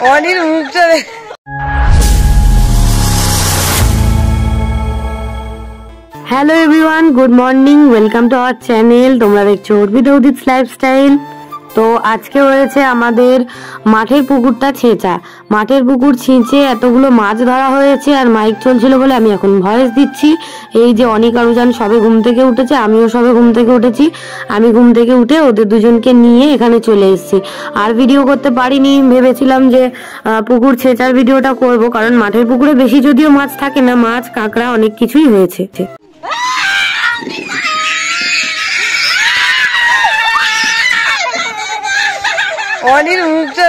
অনির মুখটা hello everyone, good morning, welcome to our channel. তোমরা দেখছো উর্বি দৌদিস লাইফস্টাইল। তো আজকে হয়েছে আমাদের মাঠের পুকুরটা ছেঁচা। মাঠের পুকুর ছেঁচে এতগুলো মাছ ধরা হয়েছে, আর মাইক চলছিল বলে আমি এখন ভয়েস দিচ্ছি। এই যে অনিক আরুজান সবে ঘুম থেকে উঠেছে, আমিও সবে ঘুম থেকে উঠেছি। আমি ঘুম থেকে উঠে ওদের দুজনকে নিয়ে এখানে চলে এসেছি। আর ভিডিও করতে পারিনি, ভেবেছিলাম যে পুকুর ছেঁচার ভিডিওটা করব, কারণ মাঠের পুকুরে বেশি যদিও মাছ থাকে না, মাছ কাঁকড়া অনেক কিছুই হয়েছে। অনির মুখটা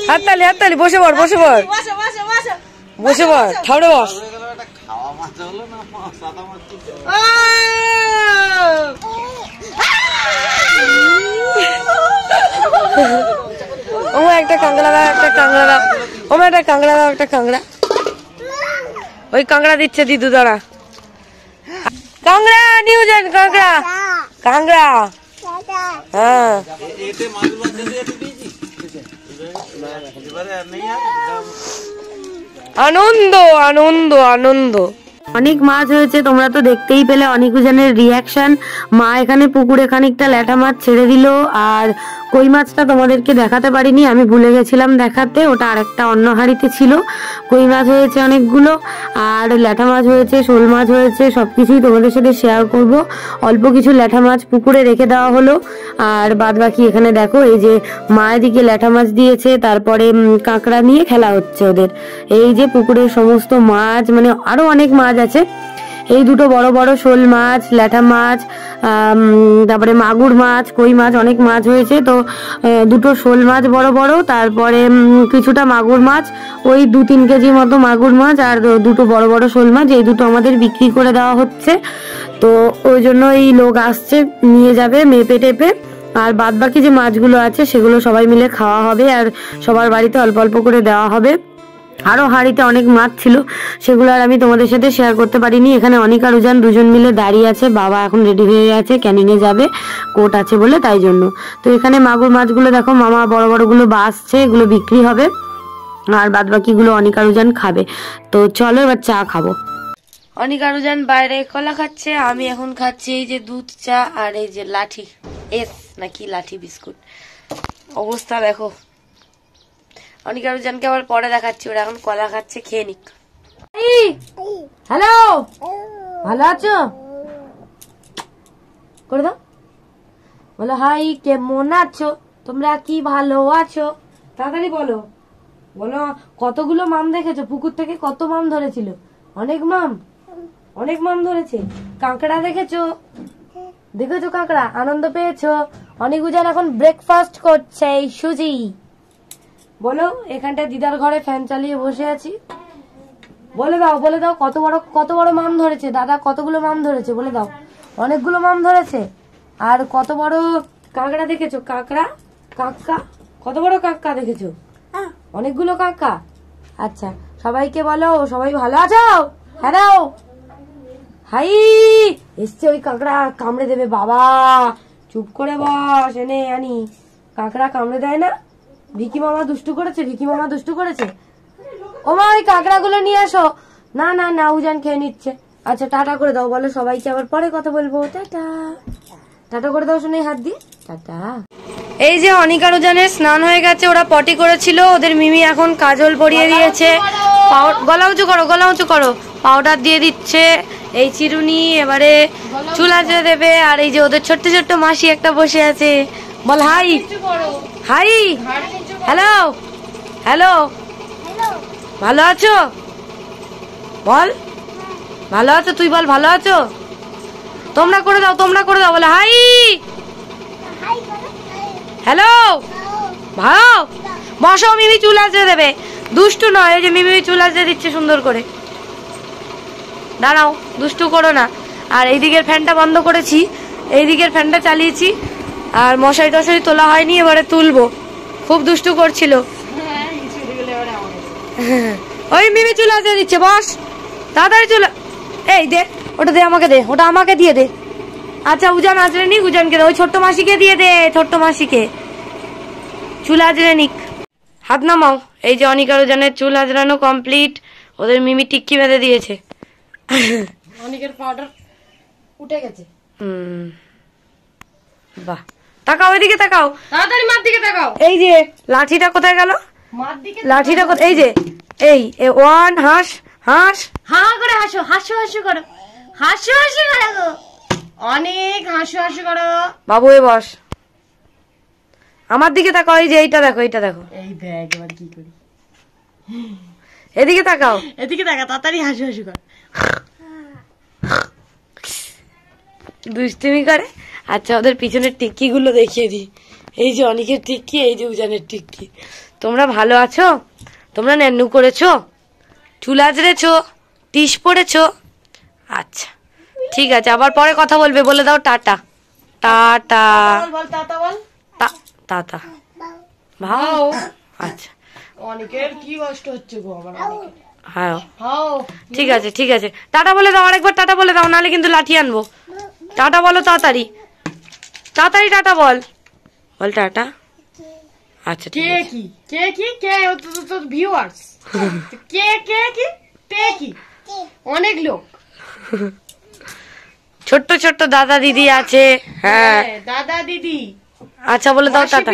হাততালি হাততালি, বসে পড় বসে পড় বসে পড়, ঠাউরে বস। ও একটা কাঁকড়া দাও, একটা কাঁকড়া দাও, ও একটা কাঁকড়া দাও, একটা কাঁকড়া। ওই কাঁকড়া দিচ্ছে দিদু, দাঁড়া। কাঁকড়া নিউ যান, কাঁকড়া কাঁকড়া। হ্যাঁ আনন্দ আনন্দ আনন্দ। অনেক মাছ হয়েছে, তোমরা তো দেখতেই পেলে অনেক জনের রিয়াকশন। মা এখানে পুকুরে খানিকটা ল্যাটা মাছ ছেড়ে দিল, আর কই মাছটা তোমাদেরকে দেখাতে পারিনি, আমি ভুলে গেছিলাম দেখাতে, ওটা আরেকটা অন্য হাঁড়িতে ছিল। কই মাছ হয়েছে অনেকগুলো, আর ল্যাটা মাছ হয়েছে, শোল মাছ হয়েছে, সবকিছুই তোমাদের সাথে শেয়ার করব। অল্প কিছু ল্যাটা মাছ পুকুরে রেখে দেওয়া হলো, আর বাদ বাকি এখানে দেখো এই যে মা এদিকে ল্যাটা মাছ দিয়েছে, তারপরে কাঁকড়া নিয়ে খেলা হচ্ছে ওদের। এই যে পুকুরের সমস্ত মাছ, মানে আরো অনেক মাছ আছে। এই দুটো বড় বড় শোল মাছ, ল্যাটা মাছ, তারপরে মাগুর মাছ, কই মাছ, অনেক মাছ হয়েছে। তো দুটো শোল মাছ বড় বড়, তারপরে কিছুটা মাগুর মাছ, ওই 2-3 কেজি মতো মাগুর মাছ, আর দুটো বড় বড় শোল মাছ, এই দুটো আমাদের বিক্রি করে দেওয়া হচ্ছে। তো ওই জন্য এই লোক আসছে, নিয়ে যাবে মেপে টেপে। আর বাদ বাকি যে মাছগুলো আছে সেগুলো সবাই মিলে খাওয়া হবে, আর সবার বাড়িতে অল্প অল্প করে দেওয়া হবে। আরো হাঁড়িতে অনেক মাছ ছিল, সেগুলো আর আমি তোমাদের সাথে শেয়ার করতে পারিনি। এখানে অনিক আর উজান দুজন মিলে দাঁড়িয়ে আছে, বাবা এখন রেডি হয়ে আছে, ক্যানিং এ যাবে, কোর্ট আছে বলে, তাই জন্য। তো এখানে মাগুর মাছগুলো দেখো মামা বড় বড় গুলো বাসছে, এগুলো বিক্রি হবে, আর বাদ বাকি গুলো অনিক আর উজান খাবে। তো চলো এবার চা খাবো। অনিক আর উজান বাইরে কলা খাচ্ছে, আমি এখন খাচ্ছি এই যে দুধ চা, আর এই যে লাঠি এস নাকি লাঠি বিস্কুট। অবস্থা দেখো। অনিক আর উজানকে আবার পরে দেখাচ্ছি, ওরা এখন কলা খাচ্ছে, খেয়ে নিক। হ্যালো, ভালো আছো? করে দাও, বলো হাই, কেমন আছো তোমরা, কি ভালো আছো? তাড়াতাড়ি বলো, বলো কতগুলো মাম দেখেছো, পুকুর থেকে কত মাম ধরেছিল? অনেক মাম, অনেক মাম ধরেছে। কাঁকড়া দেখেছো? দেখেছো কাঁকড়া? আনন্দ পেয়েছো? অনিক উজান এখন ব্রেকফাস্ট করছে, এই সুজি। বলো, এখানটা দিদার ঘরে ফ্যান চালিয়ে বসে আছি। বলে দাও, বলে দাও কত বড় মাম ধরেছে দাদা, কতগুলো মাম ধরেছে বলে দাও। অনেকগুলো মাম ধরেছে। আর কত বড় কাঁকড়া দেখেছো? কাঁকড়া, কাঁকড়া, কত বড় কাঁকড়া দেখেছো? অনেকগুলো কাঁকড়া। আচ্ছা, সবাইকে বলো সবাই ভালো আছো? Hello, hi. এসছে ওই কাঁকড়া, কামড়ে দেবে বাবা। চুপ করে বস, এনে আনি। কাঁকড়া কামড়ে দেয় না। ভিকি মামা দুষ্টু করেছে, ভিকি মামা দুষ্টু করেছে। ও মা, ওই কাঁকড়া গুলো নিয়ে আসো। না না না, উজান খেয়ে নিচ্ছে। আচ্ছা, টাটা করে দাও, বলো সবাইকে আবার পরে কথা বলবো। টাটা, টাটা করে দাও শুনে, হাত দিয়ে টাটা। এই যে অনিক আর উজানের স্নান হয়ে গেছে, ওরা পটি করেছিল, ওদের মিমি এখন কাজল পরিয়ে দিয়েছে। গলা উঁচু করো, গলা উঁচু করো। পাউডার দিয়ে দিচ্ছে, এই চিরুনি এবারে চুল আঁচড়ে দেবে। আর এই যে ওদের ছোট্ট ছোট্ট মাসি একটা বসে আছে, বল হাই, হাই, হ্যালো, হ্যালো, ভালো আছো? বল ভালো আছো, তুই বল ভালো আছো। তোমরা করে দাও, তোমরা করে দাও, বলে হাই, হ্যালো, ভালো। বসো, মিমি চুল আঁচড়ে দেবে। দুষ্টু নয়, এই যে মিমি চুল আঁচড়ে দিচ্ছে সুন্দর করে। দাঁড়াও, দুষ্টু করো না। আর এই দিকের ফ্যানটা বন্ধ করেছি, এই দিকের ফ্যানটা চালিয়েছি, আর মশারি টশারি তোলা হয়নি, এবারে তুলবো। খুব দুষ্টু করছিল। ওই মিমি চুল আজরে দিচ্ছে, বস তাড়াতাড়ি চুল। এই দে, ওটা দে আমাকে, দে ওটা আমাকে দিয়ে দে। আচ্ছা উজান আজরে নিক, উজানকে দে, ওই ছোট্ট মাসিকে দিয়ে দে, ছোট্ট মাসিকে চুল আজরে নিক। হাত নামাও। এই যে অনিক আর উজানের চুল আজরানো কমপ্লিট। ওদের মিমি টিক্কি বেঁধে দিয়েছে। অনিকের পাউডার উঠে গেছে। বাহ, তাকাও এদিকে, তাকাও তাড়াতাড়ি, মার দিকে তাকাও। এই যে লাঠিটা কোথায় গেল? মার দিকে লাঠিটা কোথায়? এই যে এই ওয়ান, হাস হাস, হা করে হাসো, হাসো হাসো করো, হাসো হাসো করো, অনেক হাসো হাসো করো। বাবু এ বস, আমার দিকে তাকাও। এই যে এইটা দেখো, এইটা দেখো, এই দেখ এবার কি করি। এদিকে তাকাও, এদিকে তাকা, তাড়াতাড়ি হাসো হাসো কর। দুষ্টুমি করে। আচ্ছা ওদের পিছনের টিক্কি গুলো দেখিয়ে দিই। এই যে অনেকের টিক্কি, এই যে উজানের টিক্কি। তোমরা ভালো আছো? তোমরা নেন্নু করেছো, চুল আজরেছো, টিস পড়েছো? আচ্ছা ঠিক আছে, আবার পরে কথা বলবে। বলে দাও টাটা। টাটা বল, টাটা বল, টাটা ভাও। আচ্ছা অনেকের কি কষ্ট হচ্ছে গো আমার। হ্যাঁ ঠিক আছে, ঠিক আছে, টাটা বলে দাও, আরেকবার টাটা বলে দাও, নাহলে কিন্তু লাঠি আনবো। টাটা বলো তাড়াতাড়ি, তাড়াতাড়ি টাটা বল, বল টাটা। আচ্ছা কে কি, কে কি, কে তো ভিউয়ার্স, কে কে কি, তে কি, অনেক লোক, ছোট্ট ছোট্ট দাদা দিদি আছে। হ্যাঁ দাদা দিদি। আচ্ছা বলে দাও টাটা,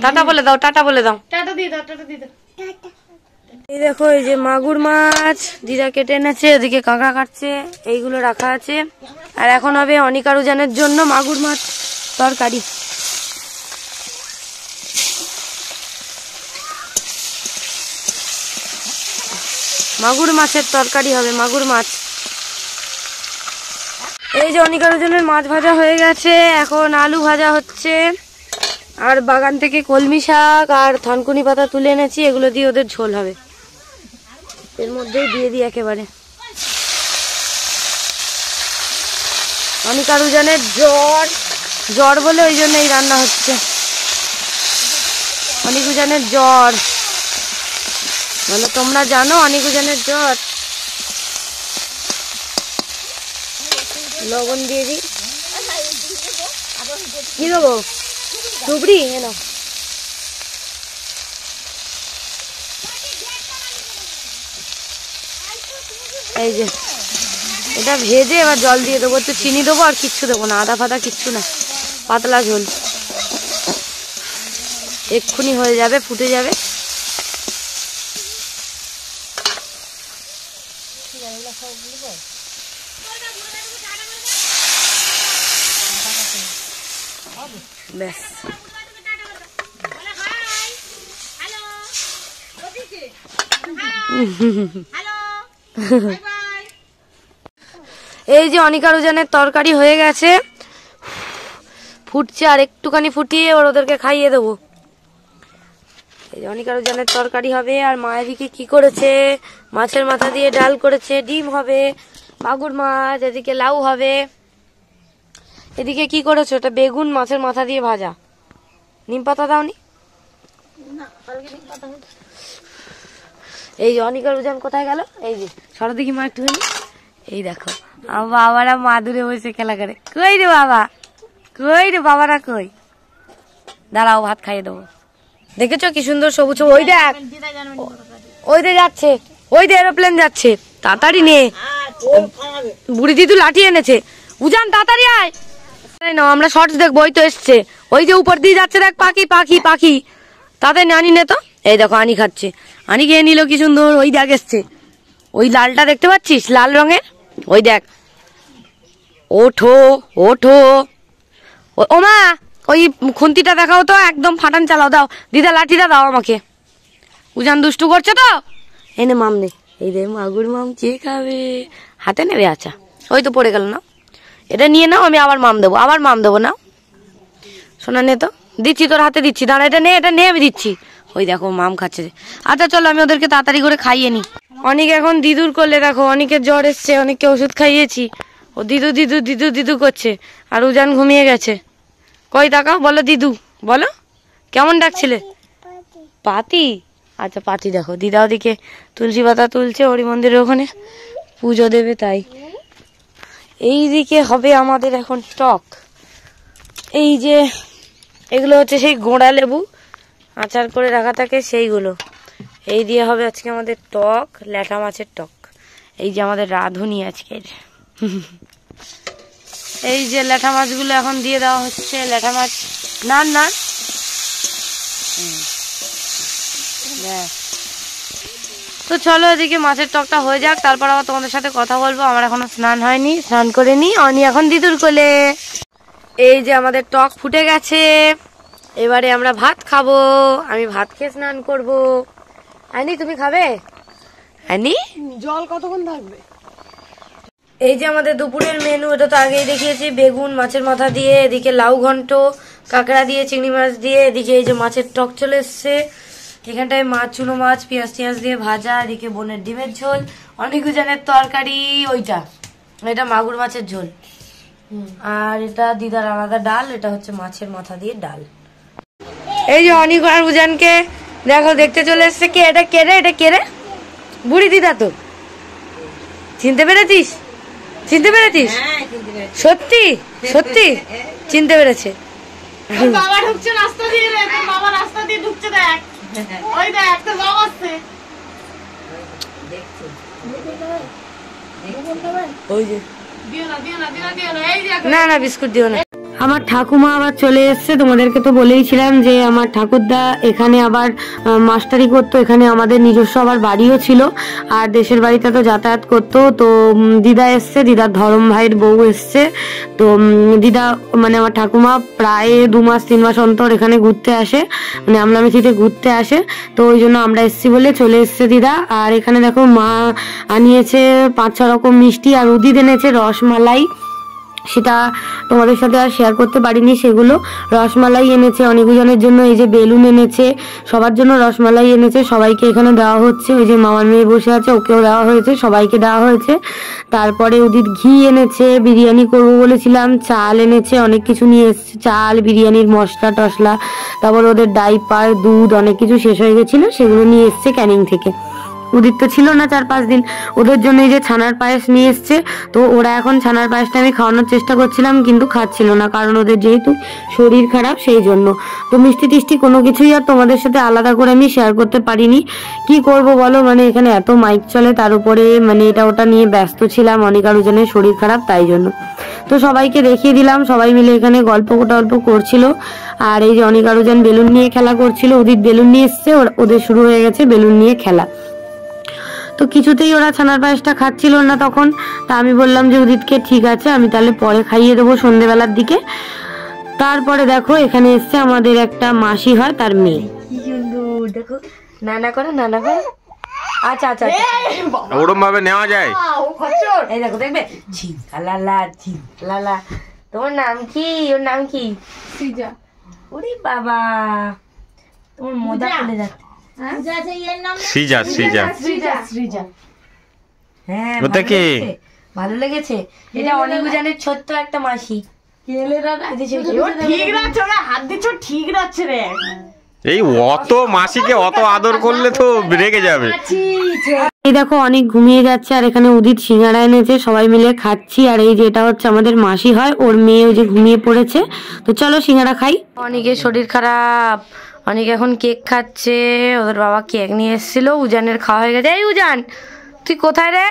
টাটা বলে দাও, টাটা বলে দাও, টাটা দিয়ে দাও, টাটা দিয়ে দাও। এই দেখো, এই যে মাগুর মাছ দিদা কেটে এনেছে, ওদিকে কাঁকড়া কাটছে, এইগুলো রাখা আছে। আর এখন হবে অনিক আর উজানের জন্য মাগুর মাছ তরকারি। মাগুর মাছের তরকারি হবে, মাগুর মাছ। এই যে অনিক আর উজানের মাছ ভাজা হয়ে গেছে, এখন আলু ভাজা হচ্ছে। আর বাগান থেকে কলমি শাক আর থানকুনি পাতা তুলে এনেছি, এগুলো দিয়ে ওদের ঝোল হবে। এর মধ্যেই দিয়ে দিই একেবারে। অনিক আর উজানের জ্বর, জ্বর বলে ওই জন্য এই রান্না হচ্ছে। অনিক উজানের জ্বর বলো, তোমরা জানো অনিক উজানের জ্বর। লবণ দিয়ে দিই, কি দেবো, ধুবড়ি এনো। এই যে এটা ভেজে এবার জল দিয়ে দেবো, একটু চিনি দেবো, আর কিচ্ছু দেবো না, আদা ফাদা কিচ্ছু না, পাতলা ঝোল। এক্ষুনি হয়ে যাবে, ফুটে যাবে। ব্যাস এই যে অনিক আর উজানের তরকারি হয়ে গেছে, ফুটছে, আর একটুখানি ফুটিয়ে ওদেরকে খাইয়ে দেবো। এই যে অনিক আর উজানের তরকারি হবে। আর মা এদিকে কি করেছে, মাছের মাথা দিয়ে ডাল করেছে, ডিম হবে, মাগুর মাছ, এদিকে লাউ হবে। এদিকে কি করেছে, ওটা বেগুন মাছের মাথা দিয়ে ভাজা। নিম পাতা দাওনি? এই যে অনিক আর উজান কোথায় গেল? এই যে সরো দেখি মা একটুখানি। এই দেখো বাবারা মা দূরে বসে খেলা করে। কই রে বাবা, কই রে বাবারা, কই? দাঁড়াও ভাত খাইয়ে দেবো। দেখেছো কি সুন্দর সবুজ। ওই দেখ, ওই দে যাচ্ছে, ওই দে এরোপ্লেন যাচ্ছে, তাড়াতাড়ি নে। বুড়ি দিদু লাঠি এনেছে। উজান তাড়াতাড়ি আয়। না আমরা শর্টস দেখবো, ওই তো এসছে, ওই যে উপর দিয়ে যাচ্ছে, দেখ পাখি পাখি পাখি। তাড়াতাড়ি আনি নে তো। এই দেখো আনি খাচ্ছে, আনি খেয়ে নিল, কি সুন্দর। ওই দেখ এসছে, ওই লালটা দেখতে পাচ্ছিস, লাল রঙের, ওই দেখ। ওঠো ওঠো, ও মা ওই খুন্তিটা দেখাও তো, একদম ফাটান চালাও, দাও দিদা, লাঠিটা দাও আমাকে। উজান দুষ্টু করছে তো, এনে মাম নে। এই রে মাগুর মাম চেয়ে খাবে, হাতে নেবে। আচ্ছা ওই তো পড়ে গেল না, এটা নিয়ে নাও, আমি আবার মাম দেবো, আবার মাম দেবো না। শোনা নে তো, দিচ্ছি তোর হাতে দিচ্ছি, দাঁড়া, এটা নে, এটা নে, আমি দিচ্ছি। ওই দেখো মাম খাচ্ছে। আচ্ছা চলো আমি ওদেরকে তাড়াতাড়ি করে খাইয়ে নি। অনেক এখন দিদুর করলে, দেখো অনেকের জ্বর এসছে, অনেককে ওষুধ খাইয়েছি, ও দিদু দিদু দিদু দিদু করছে। আর উজান ঘুমিয়ে গেছে। কই তাকাও, বলো দিদু, বলো কেমন ডাকছিলে, পাতি, আচ্ছা পাতি দেখো, দিদা ওদিকে তুলসী পাতা তুলছে হরি মন্দিরের ওখানে পুজো দেবে, তাই এইদিকে হবে আমাদের এখন টক। এই যে এগুলো হচ্ছে সেই গোড়া লেবু আচার করে রাখা থাকে সেইগুলো, এই দিয়ে হবে আজকে আমাদের টক, ল্যাঠা মাছের টক। এই যে আমাদের রাঁধুনি আজকের এই যে ল্যাঠা মাছগুলো এখন দিয়ে দেওয়া হচ্ছে, ল্যাঠা মাছ নান নান। তো চলো এদিকে মাছের টকটা হয়ে যাক, তারপর আবার তোমাদের সাথে কথা বলবো। আমার এখনো স্নান হয়নি, স্নান করে নি, অনি এখন দিদুর কোলে। এই যে আমাদের টক ফুটে গেছে, এবারে আমরা ভাত খাবো। আমি ভাত খেয়ে স্নান করবো। আনি তুমি খাবে? আনি জল কতক্ষণ থাকবে? এই যে আমাদের দুপুরের মেনু, এটা তো আগেই দেখিয়েছি, বেগুন মাছের মাথা দিয়ে, এদিকে লাউ ঘন্ট, কাঁকড়া দিয়ে, চিংড়ি মাছ দিয়ে, এদিকে এই যে মাছের টক চলে এসছে, এখানটায় মাছ, চুনো মাছ, পেঁয়াজ টিয়াজ দিয়ে ভাজা, এদিকে বোনের ডিমের ঝোল, অনেক জানের তরকারি, ওইটা এটা মাগুর মাছের ঝোল, আর এটা দিদার আলাদা ডাল, এটা হচ্ছে মাছের মাথা দিয়ে ডাল। এই যে অনিক আর উজানকে দেখো দেখতে চলে এসছে। কে এটা? কে রে? এটা কে রে? বুড়ি দিদা তো। চিনতে পেরেছিস? চিনতে পেরেছিস? সত্যি সত্যি চিনতে পেরেছে। বাবা ঢুকছে রাস্তা দিয়ে রে, তোর বাবা রাস্তা দিয়ে ঢুকছে, দেখ ওই দেখ তোর বাবা আসছে। ওই যে দিও না দিও না দিও না দিও না, এই দেখ না না বিস্কুট দিও না। আমার ঠাকুমা আবার চলে এসছে, তোমাদেরকে তো বলেইছিলাম যে আমার ঠাকুরদা এখানে আবার মাস্টারি করতো, এখানে আমাদের নিজস্ব আবার বাড়িও ছিল, আর দেশের বাড়িতে তো যাতায়াত করতো। তো দিদা এসছে, দিদার ধরম ভাইয়ের বউ এসছে। তো দিদা মানে আমার ঠাকুমা প্রায় 2 মাস 3 মাস অন্তর এখানে ঘুরতে আসে, মানে আমলামেচিতে ঘুরতে আসে। তো ওই জন্য আমরা এসছি বলে চলে এসছে দিদা। আর এখানে দেখো মা আনিয়েছে 5-6 রকম মিষ্টি, আর উদিত এনেছে রসমালাই, সেটা তোমাদের সাথে আর শেয়ার করতে পারিনি। সেগুলো রসমালাই এনেছে অনেকজনের জন্য, এই যে বেলুন এনেছে, সবার জন্য রসমালাই এনেছে, সবাইকে এখানে দেওয়া হচ্ছে। ওই যে মামার মেয়ে বসে আছে, ওকেও দেওয়া হয়েছে, সবাইকে দেওয়া হয়েছে। তারপরে ওদের ঘি এনেছে, বিরিয়ানি করবো বলেছিলাম, চাল এনেছে, অনেক কিছু নিয়ে এসছে, চাল, বিরিয়ানির মশলা টসলা, তারপর ওদের ডাইপার, দুধ, অনেক কিছু শেষ হয়ে গেছিলো, সেগুলো নিয়ে এসছে ক্যানিং থেকে। উদিত তো ছিল না 4-5 দিন, ওদের জন্য এই যে ছানার পায়েস নিয়ে এসছে। তো ওরা এখন ছানার পায়েসটা আমি খাওয়ানোর চেষ্টা করছিলাম, কিন্তু খাচ্ছিল না, কারণ ওদের যেহেতু শরীর খারাপ সেই জন্য। তো মিষ্টি টিষ্টি কোনো কিছুই আর তোমাদের সাথে আলাদা করে আমি শেয়ার করতে পারিনি। কি করব বলো, মানে এখানে এত মাইক চলে, তার উপরে মানে এটা ওটা নিয়ে ব্যস্ত ছিলাম, অনেক আর ওজনের শরীর খারাপ, তাই জন্য। তো সবাইকে দেখিয়ে দিলাম, সবাই মিলে এখানে গল্প করছিল। আর এই যে অনেক আর ওজন বেলুন নিয়ে খেলা করছিল, উদিত বেলুন নিয়ে এসছে, ওদের শুরু হয়ে গেছে বেলুন নিয়ে খেলা। তো কিছুতেই ওরা ছানার পায়েসটা খাচ্ছিল না তখন। তা আমি বললাম যে উদিতকে ঠিক আছে, আমি তাহলে পরে খাইয়ে দেবো সন্ধ্যেবেলার দিকে। তারপরে দেখো এখানে এসছে আমাদের একটা মাসি হয়, তার মেয়ে, কি সুন্দর দেখো, নানা করে নানা করে। আচ্ছা আচ্ছা ওরম ভাবে নেওয়া যায়। এই দেখো দেখবে, ঝিঙ্কালালা ঝিঙ্কালালা। তোমার নাম কি? ওর নাম কি? সিজা। ওরে বাবা, তোমার মজা চলে যাচ্ছে। সৃজা সৃজা সৃজা। হ্যাঁ ওটা কি? ভালো লেগেছে। এটা অনিকুজানের ছোট্ট একটা মাসি। ঠিক রাখছে ওরা, হাত দিচ্ছ ঠিক রাখছে রে। এই অত মাসিকে অত আদর করলে তো রেগে যাবে। এই দেখো অনেক ঘুমিয়ে যাচ্ছে, আর এখানে উদিত সিঙ্গারা এনেছে, সবাই মিলে খাচ্ছি। আর এই যে এটা হচ্ছে আমাদের মাসি হয়, ওর মেয়ে ওই যে ঘুমিয়ে পড়েছে। তো চলো সিঙ্গারা খাই। অনেকের শরীর খারাপ, অনেক এখন কেক খাচ্ছে, ওদের বাবা কেক নিয়ে এসেছিল, উজানের খাওয়া হয়ে গেছে। এই উজান তুই কোথায় রে?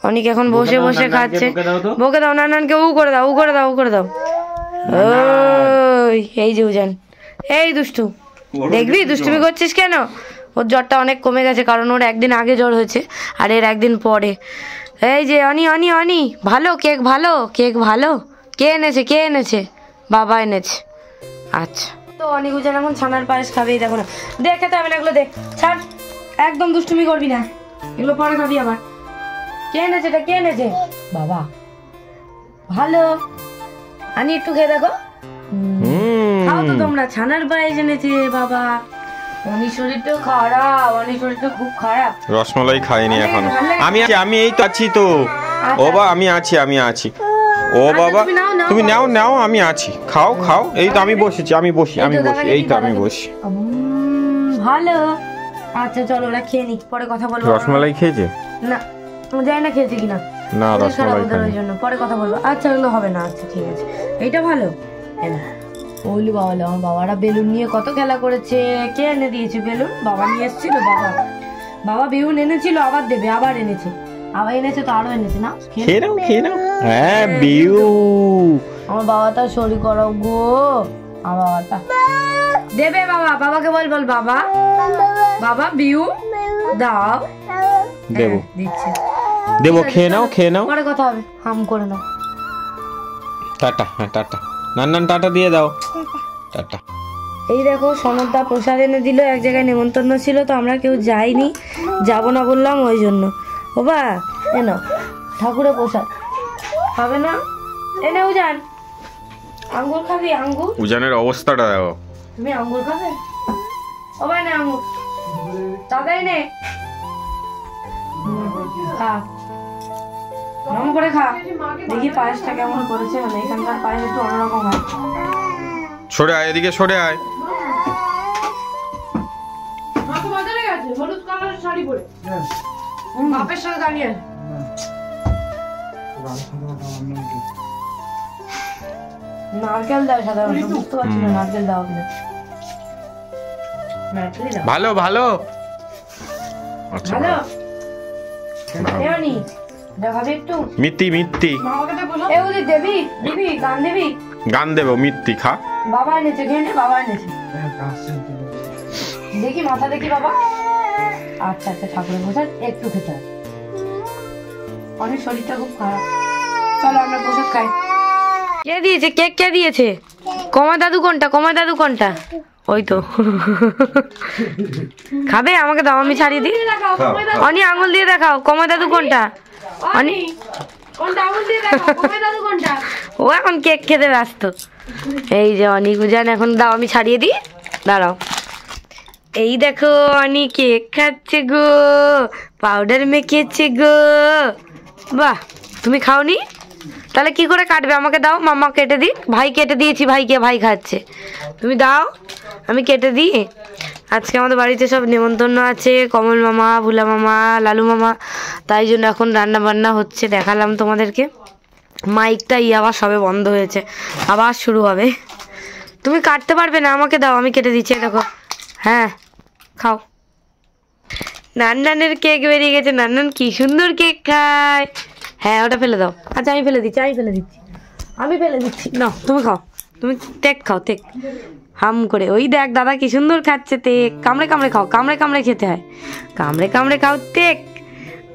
অনেক এখন বসে বসে খাচ্ছে। বকে দাও, নানানকে উ করে দাও, উ করে দাও, উ করে দাও। ওই এই যে উজান, এই দুষ্টু, দেখবি দুষ্টুমি করছিস কেন? ওর জ্বরটা অনেক কমে গেছে, কারণ ওর একদিন আগে জ্বর হয়েছে আর এর একদিন পরে। এই যে অনি অনি অনি, ভালো কেক, ভালো কেক, ভালো। কে এনেছে? কে এনেছে? বাবা এনেছে। আচ্ছা, তো অনেক উজান এখন ছানার পায়েস খাবে। দেখো না, দেখ খেতে হবে না এগুলো, দেখ ছাড়, একদম দুষ্টুমি করবি না, এগুলো পরে খাবি আবার। কে এনেছে? এটা কে এনেছে? বাবা। ভালো, আনি একটু খেয়ে দেখো। খাও তো তোমরা, ছানার পায়েস এনেছে বাবা। অনির শরীরটা খারাপ, অনির শরীরটা খুব খারাপ। রসমালাই খাইনি এখনো। আমি এই তো আছি তো। ও বাবা আমি আছি। ও বাবা তুমি নাও, আমি আছি। খাও। এই তো আমি বসেছি, এই তো আমি বসি। ভালো। আচ্ছা চলো ওরা খেয়ে নিক, পরে কথা বলবো। রসমালাই খেয়েছে? না জানি না খেয়েছে কিনা, না শরীর খারাপ রসমালাই ওদের, ওই খায়নি। জন্য পরে কথা বলবো। আচ্ছা ওগুলো হবে না, আচ্ছা ঠিক আছে। এইটা ভালো। ওলি বাবা, আমার বাবারা বেলুন নিয়ে কত খেলা করেছে। কে এনে দিয়েছে বেলুন? বাবা নিয়ে এসেছিল। বাবা বেলুন এনেছিল, আবার দেবে, আবার এনেছে, আবার এনেছে তো আরো এনেছে না। খেয়ে নাও খেয়ে নাও। হ্যাঁ বিউ, আমার বাবাটা সরি করো গো, আমার বাবাটা দেবে। বাবাকে বল বাবা, বাবা বিউ দাও। দেবো দিচ্ছে, দেবো, খেয়ে নাও খেয়ে নাও। পরে কথা হবে, হাম করে নাও। টাটা। হ্যাঁ টাটা, নান্নান টাটা দিয়ে দাও, টাটা। এই দেখো সনদদা প্রসাদ এনে দিল। এক জায়গায় নেমন্তন্ন ছিল তো আমরা কেউ যাইনি, যাব না বললাম ওই জন্য। ও বা এনো ঠাকুরের প্রসাদ খাবে না? এনে উজান আঙ্গুর খাবি? আঙ্গুর, উজানের অবস্থাটা দেখো। তুমি আঙ্গুর খাবে? ও বা নে আঙ্গুর, তাড়াতাড়ি নে, খা, নরম করে খা। দেখি পায়েসটা কেমন করেছে, মানে এখানকার পায়েস একটু অন্যরকম হয়। সরে আয় এদিকে, সরে আয়। মাকে বাজারে গেছে হলুদ কালারের শাড়ি পরে, বাপের সাথে দাঁড়িয়ে নারকেল দাও সাধারণত, বুঝতে পারছি না নারকেল দাও কিনা। নারকেলই দাও। ভালো ভালো। আচ্ছা ভালো এমনি দেখাবি একটু। মিত্তি মামাকে দিয়ে বলো এ উদি দেবি দিবি গান দিবি? গান দেবো, মিত্তি খা। বাবা এনেছে, খেয়ে নে, বাবা এনেছে। দেখি মাথা দেখি বাবা। আচ্ছা আচ্ছা ঠাকুরের প্রসাদ একটু খেতে হয়, অনেক শরীরটা খুব খারাপ। চলো আমরা প্রসাদ খাই। কে দিয়েছে কেক? কে দিয়েছে? কমা দাদু কোনটা? ওই তো খাবে? আমাকে দাও, আমি ছাড়িয়ে দিই। অনি আঙুল দিয়ে দেখাও কমা দাদু কোনটা। অনি কোনটা আঙুল দিয়ে দেখো কমে দাদু কোনটা। ও এখন কেক খেতে ব্যস্ত। এই যে অনি গুজান, এখন দাও আমি ছাড়িয়ে দিই, দাঁড়াও। এই দেখো অনি কেক খাচ্ছে গো, পাউডার মেখেছে গো। বাহ, তুমি খাওনি? তাহলে কি করে কাটবে? আমাকে দাও, মামা কেটে দিই। ভাই কেটে দিয়েছি, ভাই খাচ্ছে। তুমি দাও আমি কেটে দিই। আজকে আমাদের বাড়িতে সব নেমন্তন্ন আছে, কমল মামা, ভুলা মামা, লালু মামা, তাই জন্য এখন রান্না বান্না হচ্ছে। দেখালাম তোমাদেরকে। মাইকটা আবার সবে বন্ধ হয়েছে, আবার শুরু হবে। তুমি কাটতে পারবে না, আমাকে দাও আমি কেটে দিচ্ছি। দেখো, হ্যাঁ খাও। নান্নানের কেক বেরিয়ে গেছে, নান্নান কি সুন্দর কেক খায়। হ্যাঁ ওটা ফেলে দাও। আচ্ছা আমি ফেলে দিচ্ছি না, তুমি খাও, তুমি তেক খাও, তেক হাম করে। ওই দেখ দাদা কি সুন্দর খাচ্ছে তেক। কামড়ে খাও, কামড়ে খেতে হয়, কামড়ে খাও তেক।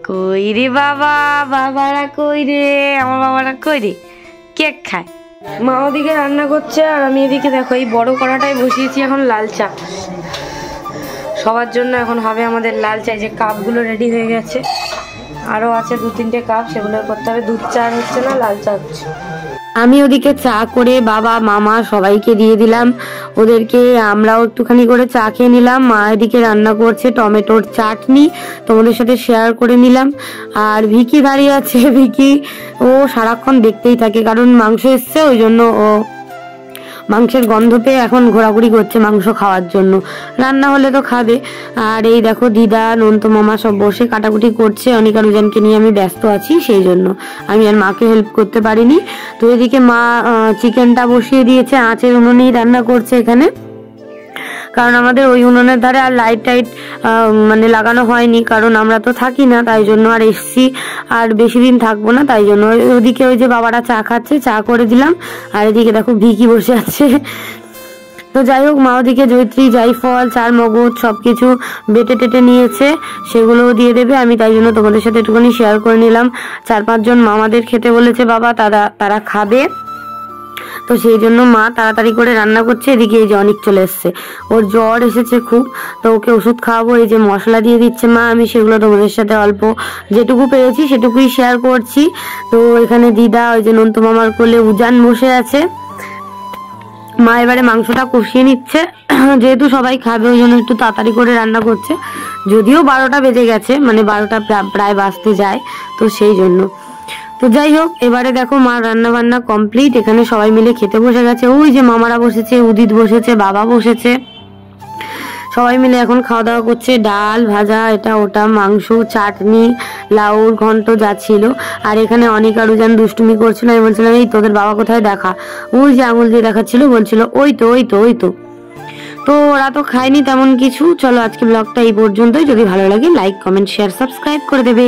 কই রে বাবারা কই রে, আমার বাবারা কই রে, কেক খায়। মা ওদিকে রান্না করছে আর আমি এদিকে দেখো এই বড় কড়াটায় বসিয়েছি এখন লাল চা। সবার জন্য এখন হবে আমাদের লাল চা। যে কাপগুলো রেডি হয়ে গেছে, আরও আছে 2-3টে কাপ, সেগুলো করতে হবে। দুধ চা হচ্ছে না, লাল চা হচ্ছে। আমি ওদিকে চা করে বাবা মামা সবাইকে দিয়ে দিলাম, ওদেরকে আমরাও একটুখানি করে চা খেয়ে নিলাম। মা এদিকে রান্না করছে টমেটোর চাটনি, তোমাদের সাথে শেয়ার করে নিলাম। আর ভিকি দাঁড়িয়ে আছে, ভিকি ও সারাক্ষণ দেখতেই থাকে, কারণ মাংস এসছে ওই জন্য ও মাংসের গন্ধ পেয়ে এখন ঘোরাঘুরি করছে মাংস খাওয়ার জন্য। রান্না হলে তো খাবে। আর এই দেখো দিদা, নন্ত মামা সব বসে কাটাকুটি করছে। অনিকা রুজানকে নিয়ে আমি ব্যস্ত আছি, সেই জন্য আমি আর মাকে হেল্প করতে পারিনি। তো এদিকে মা চিকেনটা বসিয়ে দিয়েছে, আঁচের উনুনেই রান্না করছে এখানে, কারণ আমাদের ওই উনুনের ধারে আর লাইট টাইট মানে লাগানো হয়নি, কারণ আমরা তো থাকি না, তাই জন্য আর এসছি, আর বেশি দিন থাকবো না, তাই জন্য ওদিকে ওই যে বাবারা চা খাচ্ছে, চা করে দিলাম। আর এদিকে দেখো ভিকি বসে আছে। তো যাই হোক, মা ওদিকে জৈত্রী, জাইফল, চার মগজ সবকিছু বেটে টেটে নিয়েছে, সেগুলোও দিয়ে দেবে। আমি তাই জন্য তোমাদের সাথে একটুখানি শেয়ার করে নিলাম। 4-5 জন মামাদের খেতে বলেছে বাবা, তারা খাবে, তো সেই জন্য মা তাড়াতাড়ি করে রান্না করছে। এদিকে এই যে অনেক চলে এসছে, ওর জ্বর এসেছে খুব, তো ওকে ওষুধ খাওয়াবো। এই যে মশলা দিয়ে দিচ্ছে মা, আমি সেগুলো তোমাদের সাথে অল্প যেটুকু পেরেছি সেটুকুই শেয়ার করছি। তো এখানে দিদা, ওই যে নন্ত মামার কোলে উজান বসে আছে। মা এবারে মাংসটা কষিয়ে নিচ্ছে, যেহেতু সবাই খাবে ওই জন্য একটু তাড়াতাড়ি করে রান্না করছে, যদিও 12টা বেজে গেছে, মানে 12টা প্রায় বাজতে যায়, তো সেই জন্য। তো যাই হোক, এবারে দেখো মা রান্না বান্না কমপ্লিট, এখানে সবাই মিলে খেতে বসে গেছে। ওই যে মামারা বসেছে, উদিত বসেছে, বাবা বসেছে, সবাই মিলে এখন খাওয়া দাওয়া করছে, ডাল ভাজা এটা ওটা, মাংস, চাটনি, লাউর ঘন্ট যা ছিল। আর এখানে অনেক আরো যেন দুষ্টুমি করছিল। আমি বলছিলাম এই তোদের বাবা কোথায় দেখা, ওই যে আঙুল দিয়ে দেখাচ্ছিল, বলছিল ওই তো ওই তো ওই তো। তো ওরা তো খায়নি তেমন কিছু। চলো আজকে ব্লগটা এই পর্যন্তই। যদি ভালো লাগে লাইক কমেন্ট শেয়ার সাবস্ক্রাইব করে দেবে।